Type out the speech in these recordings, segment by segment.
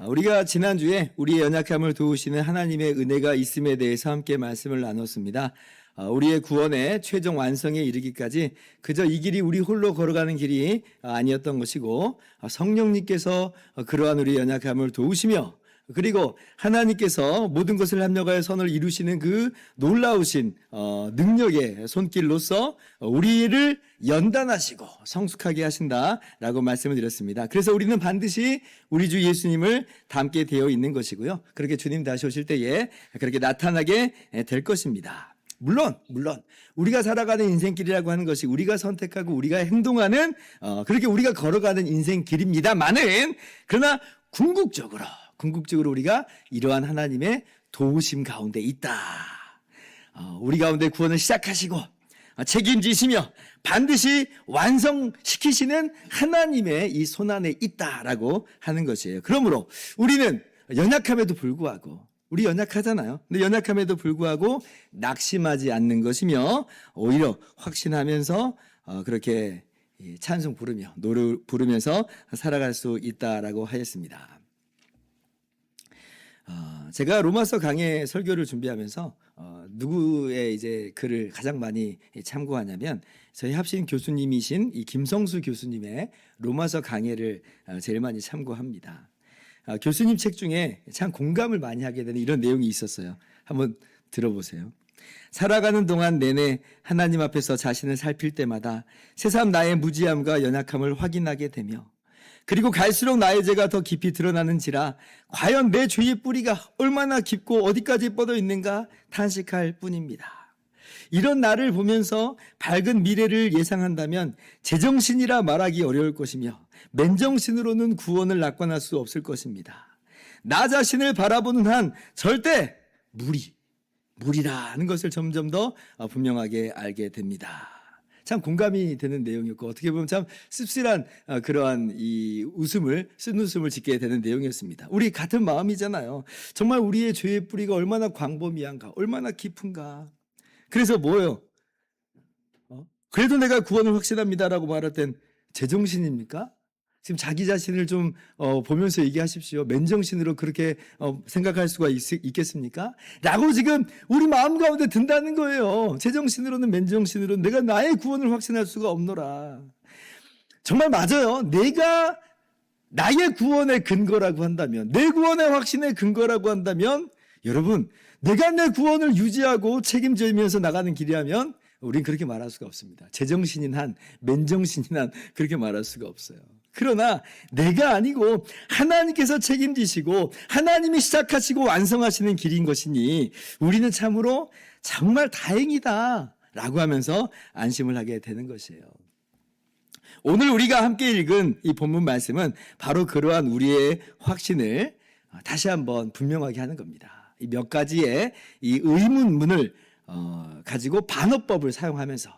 우리가 지난주에 우리의 연약함을 도우시는 하나님의 은혜가 있음에 대해서 함께 말씀을 나눴습니다. 우리의 구원의 최종 완성에 이르기까지 그저 이 길이 우리 홀로 걸어가는 길이 아니었던 것이고, 성령님께서 그러한 우리의 연약함을 도우시며, 그리고 하나님께서 모든 것을 합력하여 선을 이루시는 그 놀라우신 능력의 손길로서 우리를 연단하시고 성숙하게 하신다라고 말씀을 드렸습니다. 그래서 우리는 반드시 우리 주 예수님을 닮게 되어 있는 것이고요. 그렇게 주님 다시 오실 때에 그렇게 나타나게 될 것입니다. 물론 우리가 살아가는 인생길이라고 하는 것이 우리가 선택하고 우리가 행동하는 그렇게 우리가 걸어가는 인생길입니다만은, 그러나 궁극적으로 우리가 이러한 하나님의 도우심 가운데 있다. 우리 가운데 구원을 시작하시고 책임지시며 반드시 완성시키시는 하나님의 이 손안에 있다라고 하는 것이에요. 그러므로 우리는 연약함에도 불구하고, 우리 연약하잖아요. 근데 연약함에도 불구하고 낙심하지 않는 것이며, 오히려 확신하면서 그렇게 찬송 부르며 노래 부르면서 살아갈 수 있다라고 하였습니다. 제가 로마서 강해 설교를 준비하면서 누구의 이제 글을 가장 많이 참고하냐면, 저희 합신 교수님이신 이 김성수 교수님의 로마서 강해를 제일 많이 참고합니다. 교수님 책 중에 참 공감을 많이 하게 되는 이런 내용이 있었어요. 한번 들어보세요. 살아가는 동안 내내 하나님 앞에서 자신을 살필 때마다 새삼 나의 무지함과 연약함을 확인하게 되며, 그리고 갈수록 나의 죄가 더 깊이 드러나는지라 과연 내 죄의 뿌리가 얼마나 깊고 어디까지 뻗어 있는가 탄식할 뿐입니다. 이런 나를 보면서 밝은 미래를 예상한다면 제정신이라 말하기 어려울 것이며, 맨정신으로는 구원을 낙관할 수 없을 것입니다. 나 자신을 바라보는 한 절대 무리라는 것을 점점 더 분명하게 알게 됩니다. 참 공감이 되는 내용이었고, 어떻게 보면 참 씁쓸한 그러한 이 쓴웃음을 짓게 되는 내용이었습니다. 우리 같은 마음이잖아요. 정말 우리의 죄의 뿌리가 얼마나 광범위한가, 얼마나 깊은가. 그래서 뭐예요? 그래도 내가 구원을 확신합니다라고 말할 땐 제정신입니까? 지금 자기 자신을 좀 보면서 얘기하십시오. 맨정신으로 그렇게 생각할 수가 있겠습니까? 라고 지금 우리 마음 가운데 든다는 거예요. 제정신으로는 맨정신으로는 내가 나의 구원을 확신할 수가 없노라. 정말 맞아요. 내가 나의 구원의 근거라고 한다면, 내 구원의 확신의 근거라고 한다면, 여러분, 내가 내 구원을 유지하고 책임지면서 나가는 길이라면 우린 그렇게 말할 수가 없습니다. 제정신인 한, 맨정신인 한 그렇게 말할 수가 없어요. 그러나 내가 아니고 하나님께서 책임지시고 하나님이 시작하시고 완성하시는 길인 것이니 우리는 참으로 정말 다행이다 라고 하면서 안심을 하게 되는 것이에요. 오늘 우리가 함께 읽은 이 본문 말씀은 바로 그러한 우리의 확신을 다시 한번 분명하게 하는 겁니다. 이 몇 가지의 이 의문문을 가지고 반어법을 사용하면서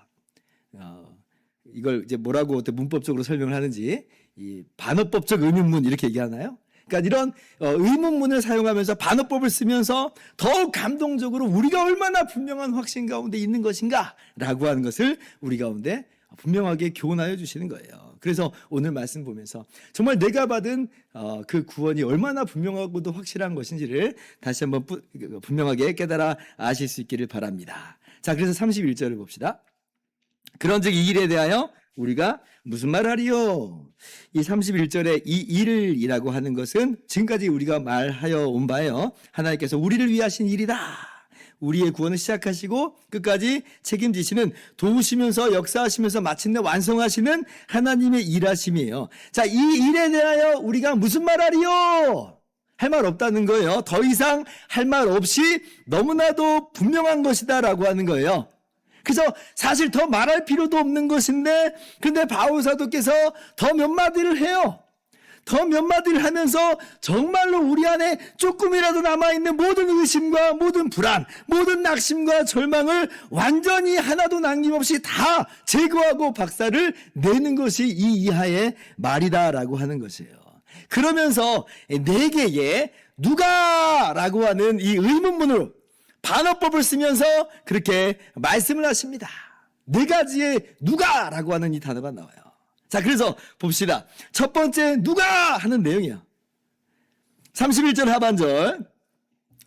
이걸 이제 뭐라고 문법적으로 설명을 하는지, 이 반어법적 의문문 이렇게 얘기하나요? 그러니까 이런 의문문을 사용하면서 반어법을 쓰면서 더욱 감동적으로 우리가 얼마나 분명한 확신 가운데 있는 것인가라고 하는 것을 우리 가운데 분명하게 교훈하여 주시는 거예요. 그래서 오늘 말씀 보면서 정말 내가 받은 그 구원이 얼마나 분명하고도 확실한 것인지를 다시 한번 분명하게 깨달아 아실 수 있기를 바랍니다. 자, 그래서 31절을 봅시다. 그런즉 이 일에 대하여 우리가 무슨 말하리요? 이 31절에 이 일이라고 하는 것은 지금까지 우리가 말하여 온 바예요. 하나님께서 우리를 위하신 일이다. 우리의 구원을 시작하시고 끝까지 책임지시는, 도우시면서 역사하시면서 마침내 완성하시는 하나님의 일하심이에요. 자, 이 일에 대하여 우리가 무슨 말하리요? 할 말 없다는 거예요. 더 이상 할 말 없이 너무나도 분명한 것이다 라고 하는 거예요. 그래서 사실 더 말할 필요도 없는 것인데, 근데 바울 사도께서 더 몇 마디를 해요. 더 몇 마디를 하면서 정말로 우리 안에 조금이라도 남아있는 모든 의심과 모든 불안, 모든 낙심과 절망을 완전히 하나도 남김없이 다 제거하고 박살을 내는 것이 이 이하의 말이다라고 하는 것이에요. 그러면서 네 개의 누가라고 하는 이 의문문으로 반어법을 쓰면서 그렇게 말씀을 하십니다. 네 가지의 누가라고 하는 이 단어가 나와요. 자, 그래서 봅시다. 첫 번째 누가 하는 내용이야. 31절 하반절.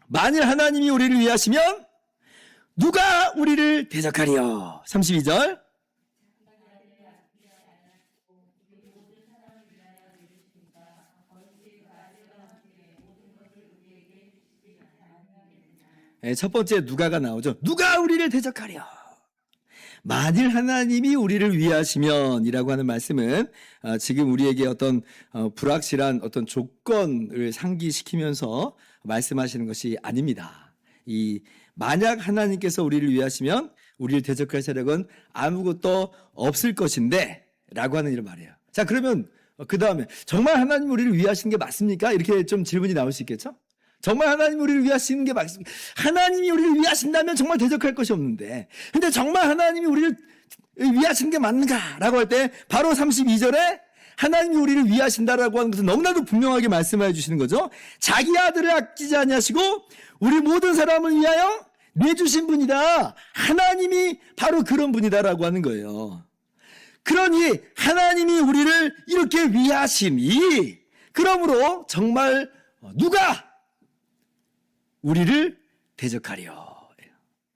만일 하나님이 우리를 위하시면 누가 우리를 대적하리요. 32절. 첫 번째 누가가 나오죠. 누가 우리를 대적하려. 만일 하나님이 우리를 위하시면 이라고 하는 말씀은 지금 우리에게 어떤 불확실한 어떤 조건을 상기시키면서 말씀하시는 것이 아닙니다. 이 만약 하나님께서 우리를 위하시면 우리를 대적할 세력은 아무것도 없을 것인데 라고 하는 이런 말이에요. 자, 그러면 그 다음에 정말 하나님이 우리를 위하시는 게 맞습니까? 이렇게 좀 질문이 나올 수 있겠죠? 정말 하나님이 우리를 위하시는 게 맞습니까? 하나님이 우리를 위하신다면 정말 대적할 것이 없는데, 근데 정말 하나님이 우리를 위하시는 게 맞는가? 라고 할 때 바로 32절에 하나님이 우리를 위하신다라고 하는 것은 너무나도 분명하게 말씀해 주시는 거죠. 자기 아들을 아끼지 아니하시고 우리 모든 사람을 위하여 내주신 분이다. 하나님이 바로 그런 분이다라고 하는 거예요. 그러니 하나님이 우리를 이렇게 위하시니 그러므로 정말 누가 우리를 대적하려.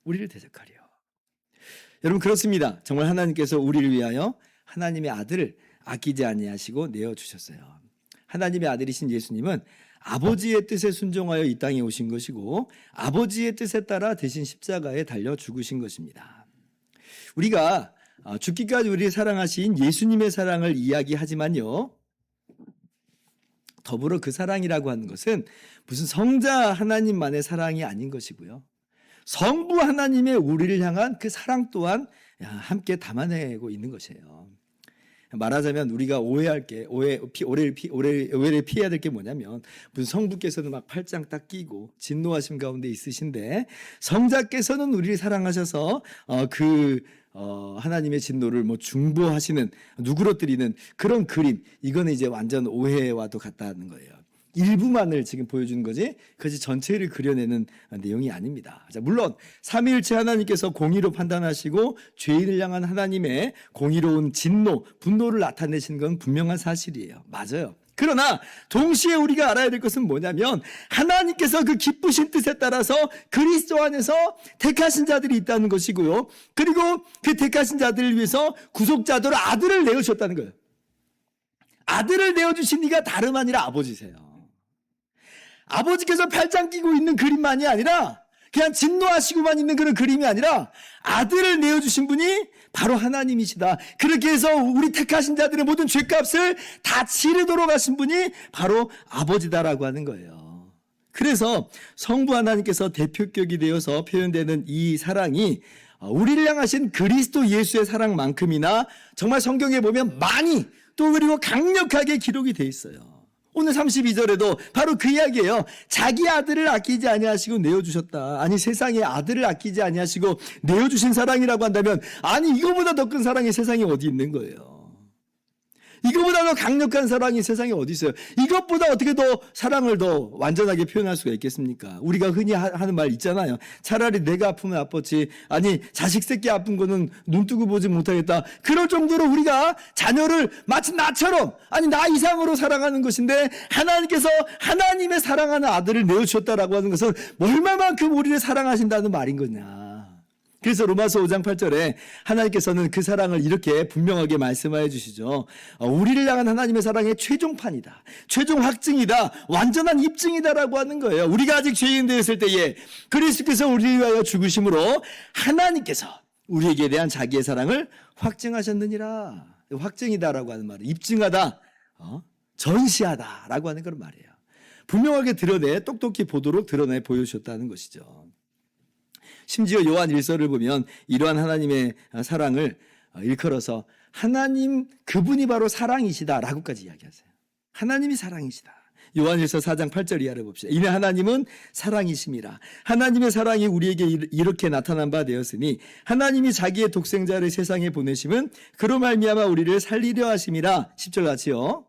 우리를 대적하려. 여러분 그렇습니다. 정말 하나님께서 우리를 위하여 하나님의 아들을 아끼지 아니하시고 내어주셨어요. 하나님의 아들이신 예수님은 아버지의 뜻에 순종하여 이 땅에 오신 것이고 아버지의 뜻에 따라 대신 십자가에 달려 죽으신 것입니다. 우리가 죽기까지 우리를 사랑하신 예수님의 사랑을 이야기하지만요. 더불어 그 사랑이라고 하는 것은 무슨 성자 하나님만의 사랑이 아닌 것이고요. 성부 하나님의 우리를 향한 그 사랑 또한 함께 담아내고 있는 것이에요. 말하자면 우리가 오해를 피해야 될 게 뭐냐면 무슨 성부께서는 막 팔짱 딱 끼고 진노하심 가운데 있으신데 성자께서는 우리를 사랑하셔서 하나님의 진노를 중보하시는 누그러뜨리는 그런 그림, 이거는 이제 완전 오해와도 같다는 거예요. 일부만을 지금 보여주는 거지 그것이 전체를 그려내는 내용이 아닙니다. 자, 물론 삼위일체 하나님께서 공의로 판단하시고 죄인을 향한 하나님의 공의로운 진노, 분노를 나타내시는 건 분명한 사실이에요. 맞아요. 그러나 동시에 우리가 알아야 될 것은 뭐냐면 하나님께서 그 기쁘신 뜻에 따라서 그리스도 안에서 택하신 자들이 있다는 것이고요. 그리고 그 택하신 자들을 위해서 구속자들 아들을 내어주셨다는 거예요. 아들을 내어주신 이가 다름 아니라 아버지세요. 아버지께서 팔짱 끼고 있는 그림만이 아니라 그냥 진노하시고만 있는 그런 그림이 아니라 아들을 내어주신 분이 바로 하나님이시다. 그렇게 해서 우리 택하신 자들의 모든 죄값을 다 치르도록 하신 분이 바로 아버지다라고 하는 거예요. 그래서 성부 하나님께서 대표격이 되어서 표현되는 이 사랑이 우리를 향하신 그리스도 예수의 사랑만큼이나 정말 성경에 보면 많이 또 그리고 강력하게 기록이 돼 있어요. 오늘 32절에도 바로 그 이야기예요. 자기 아들을 아끼지 아니하시고 내어주셨다. 아니 세상에 아들을 아끼지 아니하시고 내어주신 사랑이라고 한다면 아니 이거보다 더 큰 사랑이 세상에 어디 있는 거예요. 이거보다 더 강력한 사랑이 세상에 어디 있어요. 이것보다 어떻게 더 사랑을 더 완전하게 표현할 수가 있겠습니까? 우리가 흔히 하는 말 있잖아요. 차라리 내가 아프면 아팠지 아니 자식 새끼 아픈 거는 눈 뜨고 보지 못하겠다. 그럴 정도로 우리가 자녀를 마치 나처럼 아니 나 이상으로 사랑하는 것인데 하나님께서 하나님의 사랑하는 아들을 내어주셨다라고 하는 것은 얼마만큼 우리를 사랑하신다는 말인 거냐. 그래서 로마서 5장 8절에 하나님께서는 그 사랑을 이렇게 분명하게 말씀하여 주시죠. 우리를 향한 하나님의 사랑의 최종판이다. 최종 확증이다. 완전한 입증이다라고 하는 거예요. 우리가 아직 죄인 되었을 때에 그리스도께서 우리를 위하여 죽으심으로 하나님께서 우리에게 대한 자기의 사랑을 확증하셨느니라. 확증이다라고 하는 말은 입증하다, 전시하다라고 하는 그런 말이에요. 분명하게 똑똑히 보도록 드러내 보여주셨다는 것이죠. 심지어 요한 1서를 보면 이러한 하나님의 사랑을 일컬어서 하나님 그분이 바로 사랑이시다라고까지 이야기하세요. 하나님이 사랑이시다. 요한 1서 4장 8절 이하를 봅시다. 이는 하나님은 사랑이심이라. 하나님의 사랑이 우리에게 이렇게 나타난 바 되었으니 하나님이 자기의 독생자를 세상에 보내심은 그로 말미암아 우리를 살리려 하심이라. 10절 같이요.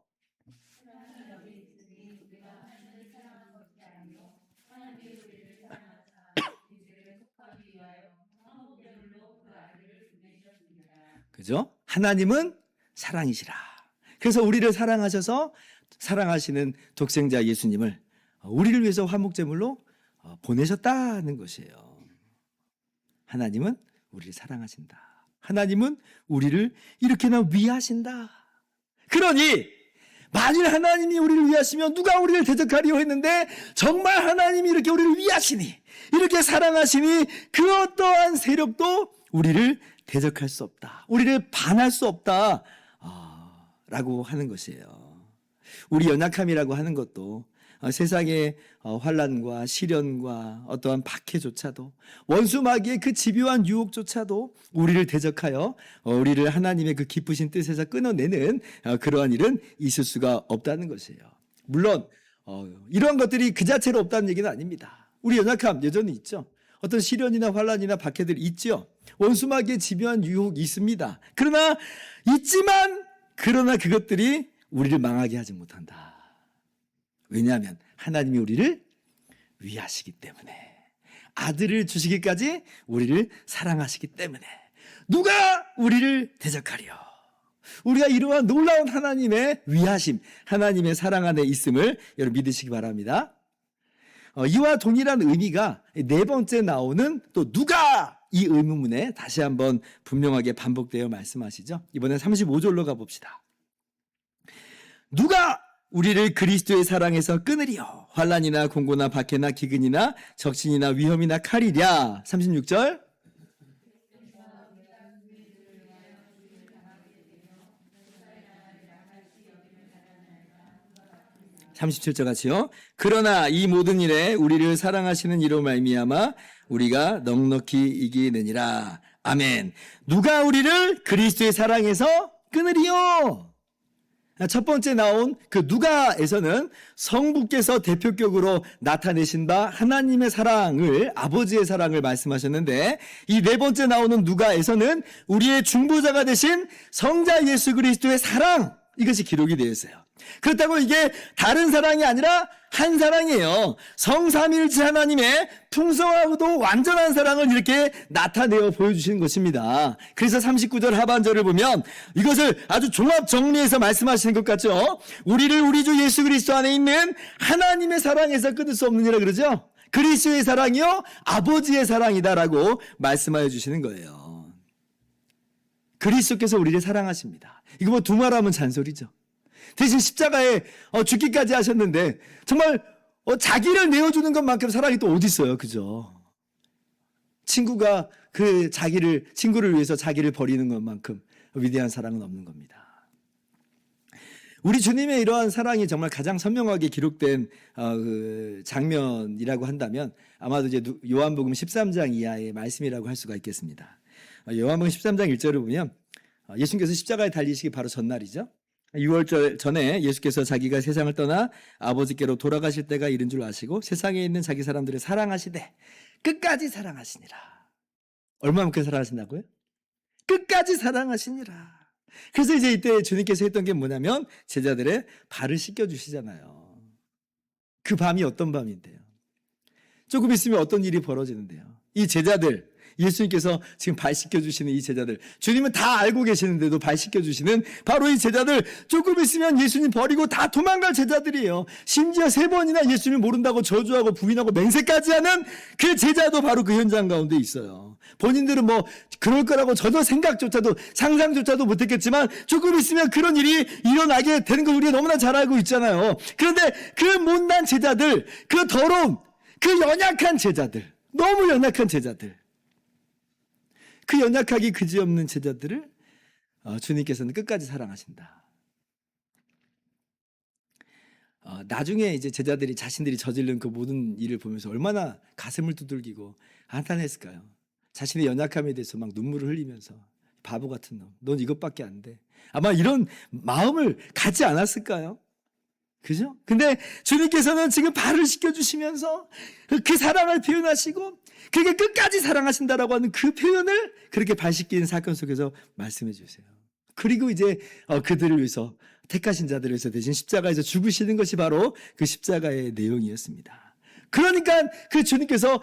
그죠? 하나님은 사랑이시라. 그래서 우리를 사랑하셔서 사랑하시는 독생자 예수님을 우리를 위해서 화목제물로 보내셨다는 것이에요. 하나님은 우리를 사랑하신다. 하나님은 우리를 이렇게나 위하신다. 그러니 만일 하나님이 우리를 위하시면 누가 우리를 대적하리요 했는데, 정말 하나님이 이렇게 우리를 위하시니, 이렇게 사랑하시니 그 어떠한 세력도 우리를 대적할 수 없다. 우리를 반할 수 없다. 라고 하는 것이에요. 우리 연약함이라고 하는 것도 세상의 환난과 시련과 어떠한 박해조차도, 원수 마귀의 그 집요한 유혹조차도 우리를 대적하여 우리를 하나님의 그 기쁘신 뜻에서 끊어내는 그러한 일은 있을 수가 없다는 것이에요. 물론 이러한 것들이 그 자체로 없다는 얘기는 아닙니다. 우리 연약함 여전히 있죠. 어떤 시련이나 환난이나 박해들 있죠. 원수 마귀의 집요한 유혹이 있습니다. 그러나 그것들이 우리를 망하게 하지 못한다. 왜냐하면 하나님이 우리를 위하시기 때문에, 아들을 주시기까지 우리를 사랑하시기 때문에 누가 우리를 대적하리요. 우리가 이러한 놀라운 하나님의 위하심, 하나님의 사랑 안에 있음을 여러분 믿으시기 바랍니다. 이와 동일한 의미가 네 번째 나오는 또 누가, 이 의문문에 다시 한번 분명하게 반복되어 말씀하시죠. 이번엔 35절로 가봅시다. 누가 우리를 그리스도의 사랑에서 끊으리요. 환난이나 공고나 박해나 기근이나 적신이나 위험이나 칼이랴. 36절. (37절) 같이요. 그러나 이 모든 일에 우리를 사랑하시는 이로 말미암아 우리가 넉넉히 이기느니라. 아멘. 누가 우리를 그리스도의 사랑에서 끊으리요. 첫 번째 나온 그 누가에서는 성부께서 대표격으로 나타내신 바 하나님의 사랑을, 아버지의 사랑을 말씀하셨는데, 이 네 번째 나오는 누가에서는 우리의 중보자가 되신 성자 예수 그리스도의 사랑, 이것이 기록이 되어 있어요. 그렇다고 이게 다른 사랑이 아니라 한 사랑이에요. 성삼일체 하나님의 풍성하고도 완전한 사랑을 이렇게 나타내어 보여주시는 것입니다. 그래서 39절 하반절을 보면 이것을 아주 종합 정리해서 말씀하시는 것 같죠. 우리를 우리 주 예수 그리스도 안에 있는 하나님의 사랑에서 끊을 수 없느니라 그러죠. 그리스도의 사랑이요 아버지의 사랑이다라고 말씀하여 주시는 거예요. 그리스도께서 우리를 사랑하십니다. 이거 뭐 두말하면 잔소리죠. 대신 십자가에 죽기까지 하셨는데 정말 자기를 내어주는 것만큼 사랑이 또 어디 있어요, 그죠? 친구가 친구를 위해서 자기를 버리는 것만큼 위대한 사랑은 없는 겁니다. 우리 주님의 이러한 사랑이 정말 가장 선명하게 기록된 그 장면이라고 한다면 아마도 이제 요한복음 13장 이하의 말씀이라고 할 수가 있겠습니다. 요한복음 13장 1절을 보면 예수님께서 십자가에 달리시기 바로 전날이죠. 6월절 전에 예수께서 자기가 세상을 떠나 아버지께로 돌아가실 때가 이른 줄 아시고 세상에 있는 자기 사람들을 사랑하시되 끝까지 사랑하시니라. 얼마만큼 사랑하신다고요? 끝까지 사랑하시니라. 그래서 이제 이때 주님께서 했던 게 뭐냐면 제자들의 발을 씻겨주시잖아요. 그 밤이 어떤 밤인데요? 조금 있으면 어떤 일이 벌어지는데요? 이 제자들, 예수님께서 지금 발 씻겨주시는 이 제자들, 주님은 다 알고 계시는데도 발 씻겨주시는 바로 이 제자들, 조금 있으면 예수님 버리고 다 도망갈 제자들이에요. 심지어 3번이나 예수님을 모른다고 저주하고 부인하고 맹세까지 하는 그 제자도 바로 그 현장 가운데 있어요. 본인들은 뭐 그럴 거라고 전혀 생각조차도 상상조차도 못했겠지만 조금 있으면 그런 일이 일어나게 되는 걸 우리가 너무나 잘 알고 있잖아요. 그런데 그 못난 제자들, 그 더러운, 그 연약한 제자들, 너무 연약한 제자들, 그 연약하기 그지없는 제자들을 주님께서는 끝까지 사랑하신다. 나중에 이제 제자들이 자신들이 저지른 그 모든 일을 보면서 얼마나 가슴을 두들기고 한탄했을까요? 자신의 연약함에 대해서 막 눈물을 흘리면서 바보 같은 놈, 넌 이것밖에 안 돼. 아마 이런 마음을 갖지 않았을까요? 그죠? 근데 주님께서는 지금 발을 씻겨주시면서 그 사랑을 표현하시고 그게 끝까지 사랑하신다라고 하는 그 표현을 그렇게 발 씻기는 사건 속에서 말씀해 주세요. 그리고 이제 그들을 위해서, 택하신 자들을 위해서 대신 십자가에서 죽으시는 것이 바로 그 십자가의 내용이었습니다. 그러니까 그 주님께서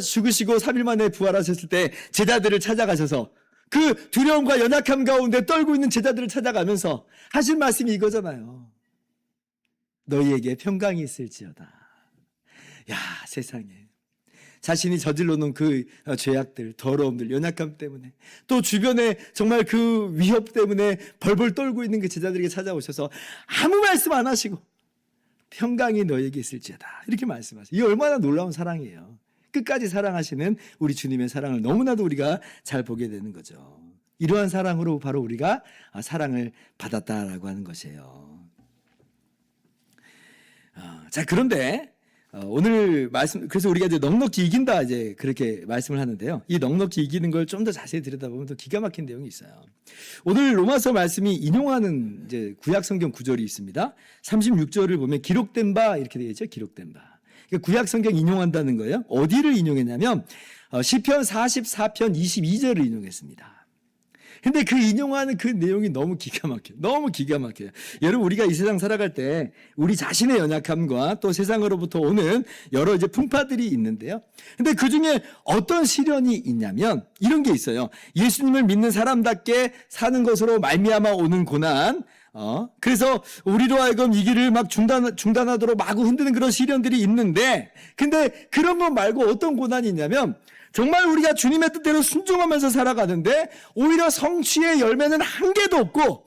죽으시고 3일 만에 부활하셨을 때 제자들을 찾아가셔서 그 두려움과 연약함 가운데 떨고 있는 제자들을 찾아가면서 하신 말씀이 이거잖아요. 너희에게 평강이 있을지어다. 야, 세상에. 자신이 저질러 놓은 그 죄악들, 더러움들, 연약함 때문에 또 주변에 정말 그 위협 때문에 벌벌 떨고 있는 그 제자들에게 찾아오셔서 아무 말씀 안 하시고 평강이 너에게 있을지어다 이렇게 말씀하세요. 이 얼마나 놀라운 사랑이에요. 끝까지 사랑하시는 우리 주님의 사랑을 너무나도 우리가 잘 보게 되는 거죠. 이러한 사랑으로 바로 우리가 사랑을 받았다라고 하는 것이에요. 자, 그런데 오늘 말씀, 그래서 우리가 이제 넉넉히 이긴다, 이제 그렇게 말씀을 하는데요. 이 넉넉히 이기는 걸 좀 더 자세히 들여다보면 더 기가 막힌 내용이 있어요. 오늘 로마서 말씀이 인용하는 이제 구약 성경 구절이 있습니다. 36절을 보면 기록된 바, 이렇게 되어 있죠. 기록된 바. 그러니까 구약 성경 인용한다는 거예요. 어디를 인용했냐면, 시편 44편 22절을 인용했습니다. 근데 그 인용하는 그 내용이 너무 기가 막혀요. 너무 기가 막혀요. 여러분, 우리가 이 세상 살아갈 때 우리 자신의 연약함과 또 세상으로부터 오는 여러 이제 풍파들이 있는데요. 근데 그 중에 어떤 시련이 있냐면 이런 게 있어요. 예수님을 믿는 사람답게 사는 것으로 말미암아 오는 고난. 그래서 우리로 하여금 이 길을 막 중단하도록 마구 흔드는 그런 시련들이 있는데, 근데 그런 거 말고 어떤 고난이 있냐면 정말 우리가 주님의 뜻대로 순종하면서 살아가는데 오히려 성취의 열매는 한 개도 없고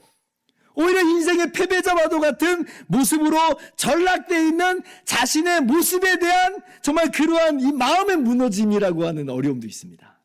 오히려 인생의 패배자와도 같은 모습으로 전락되어 있는 자신의 모습에 대한 정말 그러한 이 마음의 무너짐이라고 하는 어려움도 있습니다.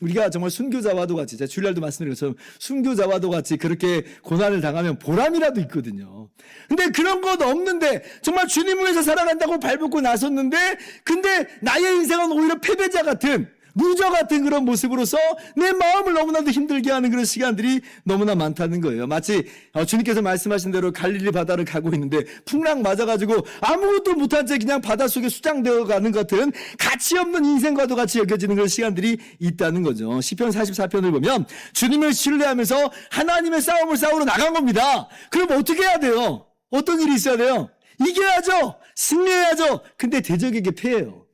우리가 정말 순교자와도 같이, 제가 주일날도 말씀드린 것처럼 순교자와도 같이 그렇게 고난을 당하면 보람이라도 있거든요. 근데 그런 것 없는데 정말 주님을 위해서 살아간다고 발벗고 나섰는데 근데 나의 인생은 오히려 패배자 같은, 루저 같은 그런 모습으로서 내 마음을 너무나도 힘들게 하는 그런 시간들이 너무나 많다는 거예요. 마치 주님께서 말씀하신 대로 갈릴리 바다를 가고 있는데 풍랑 맞아가지고 아무것도 못한 채 그냥 바닷속에 수장되어 가는 것 같은 가치 없는 인생과도 같이 여겨지는 그런 시간들이 있다는 거죠. 시편 44편을 보면 주님을 신뢰하면서 하나님의 싸움을 싸우러 나간 겁니다. 그럼 어떻게 해야 돼요? 어떤 일이 있어야 돼요? 이겨야죠. 승리해야죠. 근데 대적에게 패해요.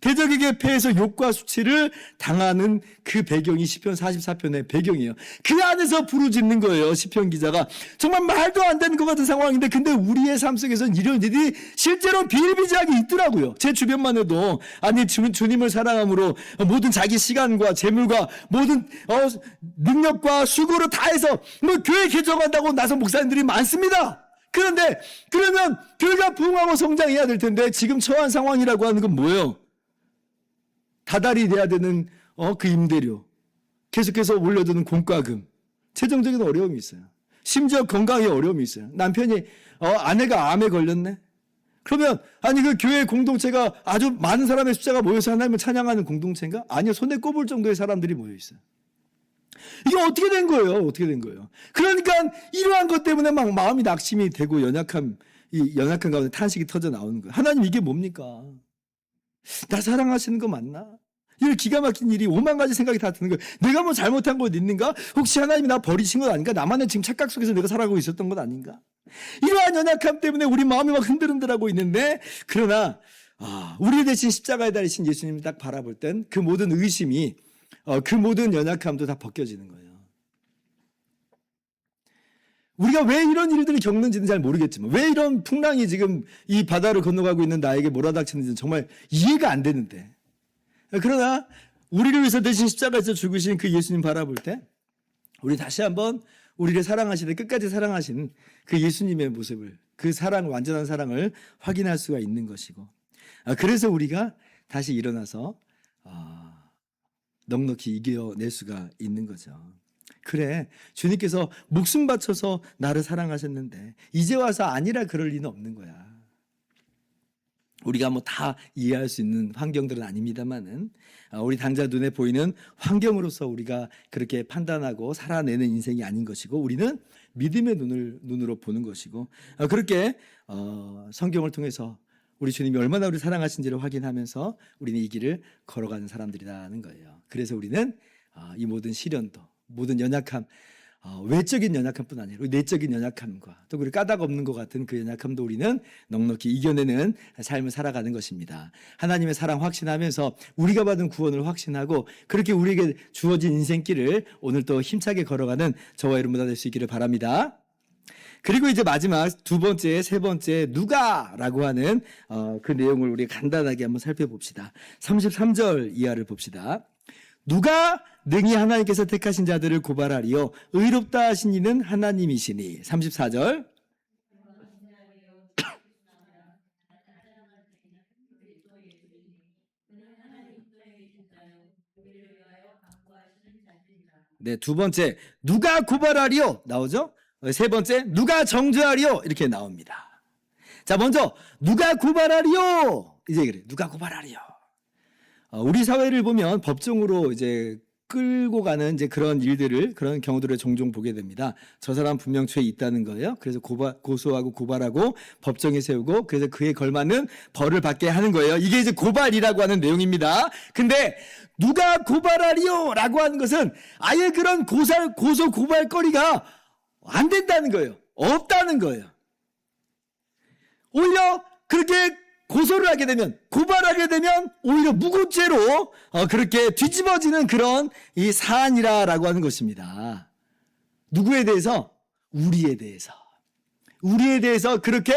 대적에게 패해서 욕과 수치를 당하는 그 배경이 시편 44편의 배경이에요. 그 안에서 부르짖는 거예요. 시편 기자가. 정말 말도 안 되는 것 같은 상황인데 근데 우리의 삶 속에서는 이런 일이 실제로 비일비재하게 있더라고요. 제 주변만 해도 아니 주님을 사랑함으로 모든 자기 시간과 재물과 모든 능력과 수고를 다해서 뭐 교회 개정한다고 나선 목사님들이 많습니다. 그런데 그러면 교회가 부흥하고 성장해야 될 텐데 지금 처한 상황이라고 하는 건 뭐예요? 다달이 돼야 되는 그 임대료, 계속해서 올려드는 공과금, 재정적인 어려움이 있어요. 심지어 건강에 어려움이 있어요. 남편이 아내가 암에 걸렸네. 그러면 아니 그 교회 공동체가 아주 많은 사람의 숫자가 모여서 하나님을 찬양하는 공동체인가? 아니요, 손에 꼽을 정도의 사람들이 모여 있어요. 이게 어떻게 된 거예요? 어떻게 된 거예요? 그러니까 이러한 것 때문에 막 마음이 낙심이 되고 연약함 가운데 탄식이 터져 나오는 거예요. 하나님 이게 뭡니까? 나 사랑하시는 거 맞나? 이런 기가 막힌 일이 5만 가지 생각이 다 드는 거예요. 내가 뭐 잘못한 것 있는가? 혹시 하나님이 나 버리신 것 아닌가? 나만의 지금 착각 속에서 내가 살아가고 있었던 것 아닌가? 이러한 연약함 때문에 우리 마음이 막 흔들흔들하고 있는데, 그러나 우리 대신 십자가에 달리신 예수님을 딱 바라볼 땐 그 모든 의심이 그 모든 연약함도 다 벗겨지는 거예요. 우리가 왜 이런 일들을 겪는지는 잘 모르겠지만 왜 이런 풍랑이 지금 이 바다를 건너가고 있는 나에게 몰아닥치는지는 정말 이해가 안 되는데, 그러나 우리를 위해서 대신 십자가에서 죽으신 그 예수님 바라볼 때 우리 다시 한번 우리를 사랑하시되 끝까지 사랑하신 그 예수님의 모습을, 그 사랑, 완전한 사랑을 확인할 수가 있는 것이고, 그래서 우리가 다시 일어나서 넉넉히 이겨낼 수가 있는 거죠. 그래, 주님께서 목숨 바쳐서 나를 사랑하셨는데 이제 와서 아니라 그럴 리는 없는 거야. 우리가 뭐 다 이해할 수 있는 환경들은 아닙니다만은 우리 당장 눈에 보이는 환경으로서 우리가 그렇게 판단하고 살아내는 인생이 아닌 것이고, 우리는 믿음의 눈으로 보는 것이고, 그렇게 성경을 통해서 우리 주님이 얼마나 우리를 사랑하신지를 확인하면서 우리는 이 길을 걸어가는 사람들이라는 거예요. 그래서 우리는 이 모든 시련도, 모든 연약함, 외적인 연약함뿐 아니라 내적인 연약함과 또 그리고 까닭 없는 것 같은 그 연약함도 우리는 넉넉히 이겨내는 삶을 살아가는 것입니다. 하나님의 사랑 확신하면서 우리가 받은 구원을 확신하고 그렇게 우리에게 주어진 인생길을 오늘 또 힘차게 걸어가는 저와 여러분들 될 수 있기를 바랍니다. 그리고 이제 마지막 두 번째, 세 번째 누가라고 하는 그 내용을 우리 간단하게 한번 살펴봅시다. 33절 이하를 봅시다. 누가 능히 하나님께서 택하신 자들을 고발하리요 의롭다 하신 이는 하나님이시니. 34절. 네, 두 번째 누가 고발하리요 나오죠? 세 번째 누가 정죄하리요 이렇게 나옵니다. 자, 먼저 누가 고발하리요 이제 그래. 누가 고발하리요. 우리 사회를 보면 법정으로 이제 끌고 가는 이제 그런 일들을, 그런 경우들을 종종 보게 됩니다. 저 사람 분명 죄 있다는 거예요. 그래서 고소하고 고발하고 법정에 세우고 그래서 그에 걸맞는 벌을 받게 하는 거예요. 이게 이제 고발이라고 하는 내용입니다. 근데 누가 고발하리요 라고 하는 것은 아예 그런 고소 고발거리가 안 된다는 거예요. 없다는 거예요. 오히려 그렇게 고소를 하게 되면, 고발하게 되면 오히려 무고죄로 그렇게 뒤집어지는 그런 이 사안이라고 하는 것입니다. 누구에 대해서? 우리에 대해서 그렇게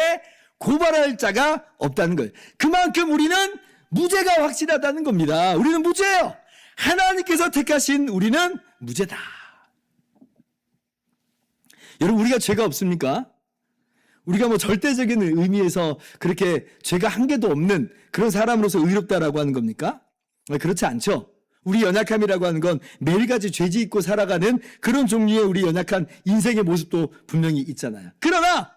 고발할 자가 없다는 거예요. 그만큼 우리는 무죄가 확실하다는 겁니다. 우리는 무죄예요. 하나님께서 택하신 우리는 무죄다. 여러분, 우리가 죄가 없습니까? 우리가 뭐 절대적인 의미에서 그렇게 죄가 한 개도 없는 그런 사람으로서 의롭다라고 하는 겁니까? 그렇지 않죠. 우리 연약함이라고 하는 건 매일같이 죄짓고 살아가는 그런 종류의 우리 연약한 인생의 모습도 분명히 있잖아요. 그러나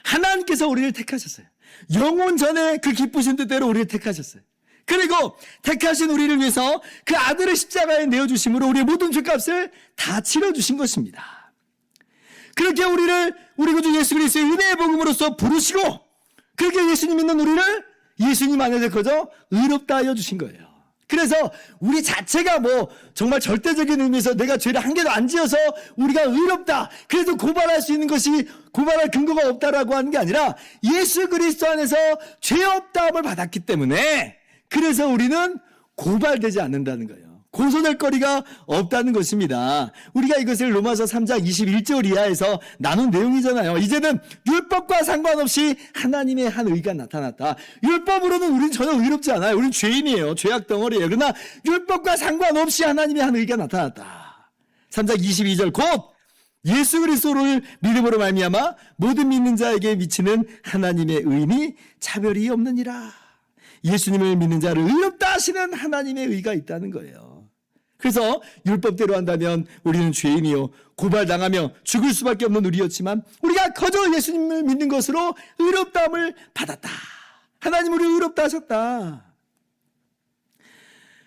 하나님께서 우리를 택하셨어요. 영원 전에 그 기쁘신 뜻대로 우리를 택하셨어요. 그리고 택하신 우리를 위해서 그 아들을 십자가에 내어주심으로 우리의 모든 죄값을 다 치러주신 것입니다. 그렇게 우리 구주 예수 그리스도의 은혜의 복음으로써 부르시고 그렇게 예수님 믿는 우리를 예수님 안에서 거저 의롭다 하여 주신 거예요. 그래서 우리 자체가 뭐 정말 절대적인 의미에서 내가 죄를 한 개도 안 지어서 우리가 의롭다, 그래도 고발할 수 있는 것이 고발할 근거가 없다라고 하는 게 아니라 예수 그리스도 안에서 죄 없다함을 받았기 때문에 그래서 우리는 고발되지 않는다는 거예요. 고소될 거리가 없다는 것입니다. 우리가 이것을 로마서 3장 21절 이하에서 나눈 내용이잖아요. 이제는 율법과 상관없이 하나님의 한 의가 나타났다. 율법으로는 우리는 전혀 의롭지 않아요. 우리는 죄인이에요. 죄악 덩어리예요. 그러나 율법과 상관없이 하나님의 한 의가 나타났다. 3장 22절 곧 예수 그리스도를 믿음으로 말미암아 모든 믿는 자에게 미치는 하나님의 의니 차별이 없느니라. 예수님을 믿는 자를 의롭다 하시는 하나님의 의가 있다는 거예요. 그래서 율법대로 한다면 우리는 죄인이요 고발당하며 죽을 수밖에 없는 우리였지만 우리가 거저 예수님을 믿는 것으로 의롭다함을 받았다. 하나님 우리를 의롭다 하셨다.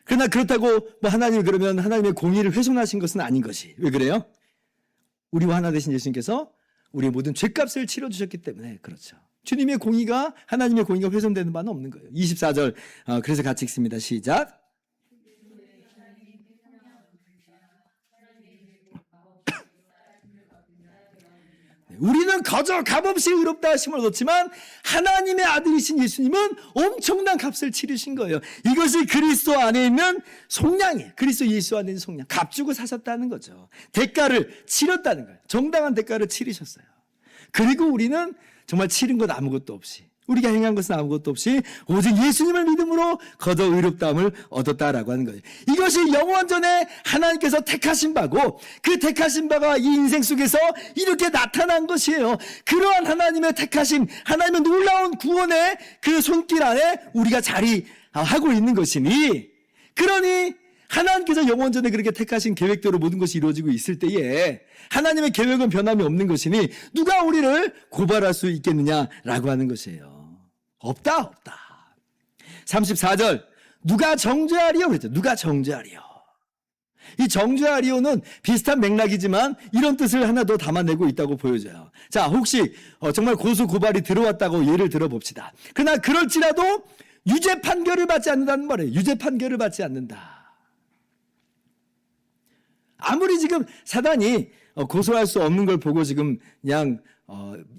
그러나 그렇다고 뭐 하나님이 그러면 하나님의 공의를 훼손하신 것은 아닌 것이. 왜 그래요? 우리와 하나 되신 예수님께서 우리의 모든 죄값을 치러주셨기 때문에 그렇죠. 주님의 공의가, 하나님의 공의가 훼손되는 바는 없는 거예요. 24절 그래서 같이 읽습니다. 시작. 우리는 거저 값없이 의롭다 하심을 얻었지만 하나님의 아들이신 예수님은 엄청난 값을 치르신 거예요. 이것이 그리스도 안에 있는 속량이에요. 그리스도 예수 안에 있는 속량. 값 주고 사셨다는 거죠. 대가를 치렀다는 거예요. 정당한 대가를 치르셨어요. 그리고 우리는 정말 치른 것 아무것도 없이, 우리가 행한 것은 아무것도 없이 오직 예수님을 믿음으로 거저 의롭다함을 얻었다라고 하는 거예요. 이것이 영원전에 하나님께서 택하신 바고 그 택하신 바가 이 인생 속에서 이렇게 나타난 것이에요. 그러한 하나님의 택하심, 하나님의 놀라운 구원의 그 손길 안에 우리가 자리하고 있는 것이니, 그러니 하나님께서 영원전에 그렇게 택하신 계획대로 모든 것이 이루어지고 있을 때에 하나님의 계획은 변함이 없는 것이니 누가 우리를 고발할 수 있겠느냐라고 하는 것이에요. 없다. 34절 누가 정죄하리요 그랬죠. 누가 정죄하리요. 이 정죄하리요는 비슷한 맥락이지만 이런 뜻을 하나 더 담아내고 있다고 보여져요. 자, 혹시 정말 고소 고발이 들어왔다고 예를 들어봅시다. 그러나 그럴지라도 유죄 판결을 받지 않는다는 말이에요. 유죄 판결을 받지 않는다. 아무리 지금 사단이 고소할 수 없는 걸 보고 지금 그냥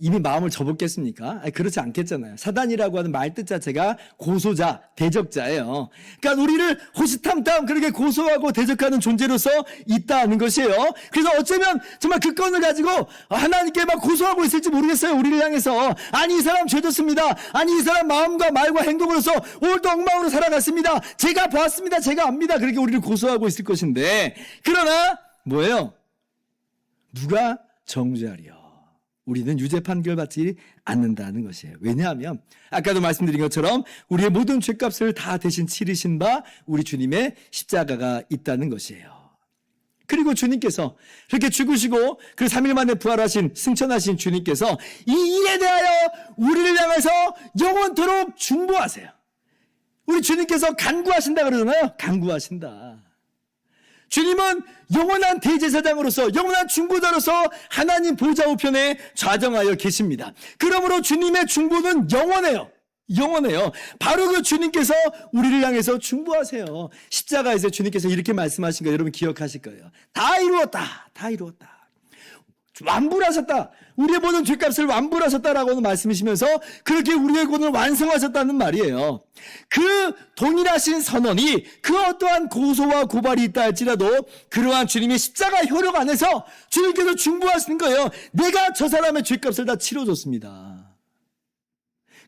이미 마음을 접었겠습니까? 아니, 그렇지 않겠잖아요. 사단이라고 하는 말뜻 자체가 고소자, 대적자예요. 그러니까 우리를 호시탐탐 그렇게 고소하고 대적하는 존재로서 있다는 것이에요. 그래서 어쩌면 정말 그 건을 가지고 하나님께 막 고소하고 있을지 모르겠어요. 우리를 향해서. 아니, 이 사람 죄졌습니다. 아니, 이 사람 마음과 말과 행동으로서 오늘도 엉망으로 살아갔습니다. 제가 보았습니다. 제가 압니다. 그렇게 우리를 고소하고 있을 것인데, 그러나 뭐예요? 누가 정죄하리요? 우리는 유죄 판결받지 않는다는 것이에요. 왜냐하면 아까도 말씀드린 것처럼 우리의 모든 죄값을 다 대신 치르신 바 우리 주님의 십자가가 있다는 것이에요. 그리고 주님께서 그렇게 죽으시고 그 3일 만에 부활하신 승천하신 주님께서 이 일에 대하여 우리를 향해서 영원토록 중보하세요. 우리 주님께서 간구하신다 그러잖아요. 간구하신다. 주님은 영원한 대제사장으로서 영원한 중보자로서 하나님 보좌 우편에 좌정하여 계십니다. 그러므로 주님의 중보는 영원해요. 영원해요. 바로 그 주님께서 우리를 향해서 중보하세요. 십자가에서 주님께서 이렇게 말씀하신 거 여러분 기억하실 거예요. 다 이루었다. 다 이루었다. 완불하셨다. 우리의 모든 죄값을 완불하셨다라고는 말씀이시면서 그렇게 우리의 구원을 완성하셨다는 말이에요. 그 동일하신 선언이 그 어떠한 고소와 고발이 있다 할지라도 그러한 주님의 십자가 효력 안에서 주님께서 중보하시는 거예요. 내가 저 사람의 죄값을 다 치러줬습니다.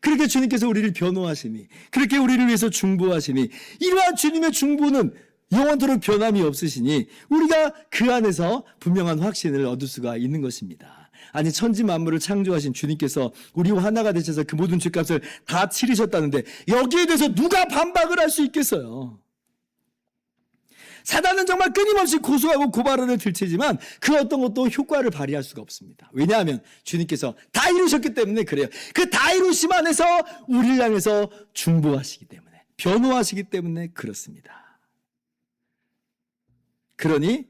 그렇게 주님께서 우리를 변호하시니, 그렇게 우리를 위해서 중보하시니, 이러한 주님의 중보는 영원토록 변함이 없으시니 우리가 그 안에서 분명한 확신을 얻을 수가 있는 것입니다. 아니, 천지 만물을 창조하신 주님께서 우리와 하나가 되셔서 그 모든 죄값을 다 치르셨다는데 여기에 대해서 누가 반박을 할 수 있겠어요? 사단은 정말 끊임없이 고소하고 고발을 들채지만 그 어떤 것도 효과를 발휘할 수가 없습니다. 왜냐하면 주님께서 다 이루셨기 때문에 그래요. 그 다 이루심 안에서 우리를 향해서 중보하시기 때문에, 변호하시기 때문에 그렇습니다. 그러니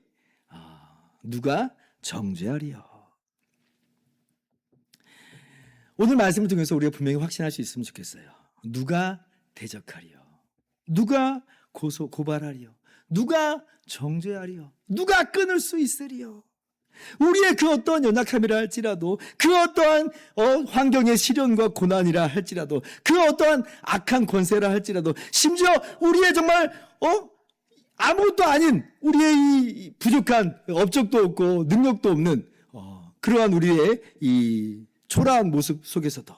누가 정죄하리요? 오늘 말씀을 통해서 우리가 분명히 확신할 수 있으면 좋겠어요. 누가 대적하리요? 누가 고발하리요? 누가 정죄하리요? 누가 끊을 수 있으리요? 우리의 그 어떠한 연약함이라 할지라도, 그 어떠한 환경의 시련과 고난이라 할지라도, 그 어떠한 악한 권세라 할지라도, 심지어 우리의 정말 아무것도 아닌 우리의 이 부족한 업적도 없고 능력도 없는 그러한 우리의 이 초라한 모습 속에서도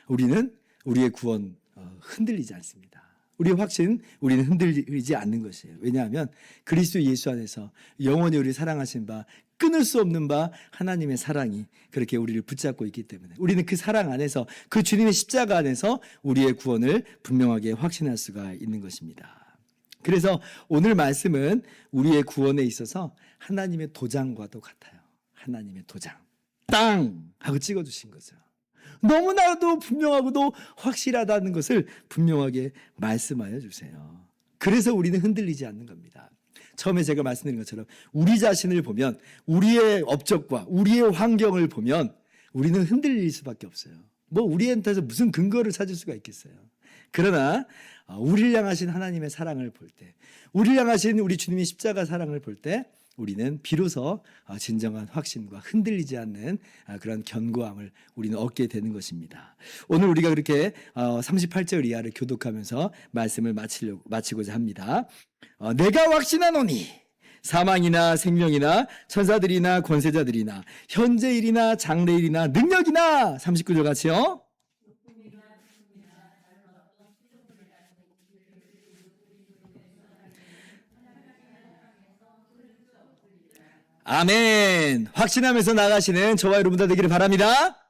우리는 우리의 구원 흔들리지 않습니다. 우리의 확신, 우리는 흔들리지 않는 것이에요. 왜냐하면 그리스도 예수 안에서 영원히 우리를 사랑하신 바, 끊을 수 없는 바 하나님의 사랑이 그렇게 우리를 붙잡고 있기 때문에 우리는 그 사랑 안에서, 그 주님의 십자가 안에서 우리의 구원을 분명하게 확신할 수가 있는 것입니다. 그래서 오늘 말씀은 우리의 구원에 있어서 하나님의 도장과도 같아요. 하나님의 도장. 땅! 하고 찍어주신 거죠. 너무나도 분명하고도 확실하다는 것을 분명하게 말씀하여 주세요. 그래서 우리는 흔들리지 않는 겁니다. 처음에 제가 말씀드린 것처럼 우리 자신을 보면, 우리의 업적과 우리의 환경을 보면 우리는 흔들릴 수밖에 없어요. 뭐 우리한테서 무슨 근거를 찾을 수가 있겠어요. 그러나 우리를 향하신 하나님의 사랑을 볼 때, 우리를 향하신 우리 주님의 십자가 사랑을 볼 때 우리는 비로소 진정한 확신과 흔들리지 않는 그런 견고함을 우리는 얻게 되는 것입니다. 오늘 우리가 그렇게 38절 이하를 교독하면서 말씀을 마치고자 합니다. 내가 확신하노니 사망이나 생명이나 천사들이나 권세자들이나 현재일이나 장래일이나 능력이나 39절 같이요. 아멘. 확신하면서 나가시는 저와 여러분들 되기를 바랍니다.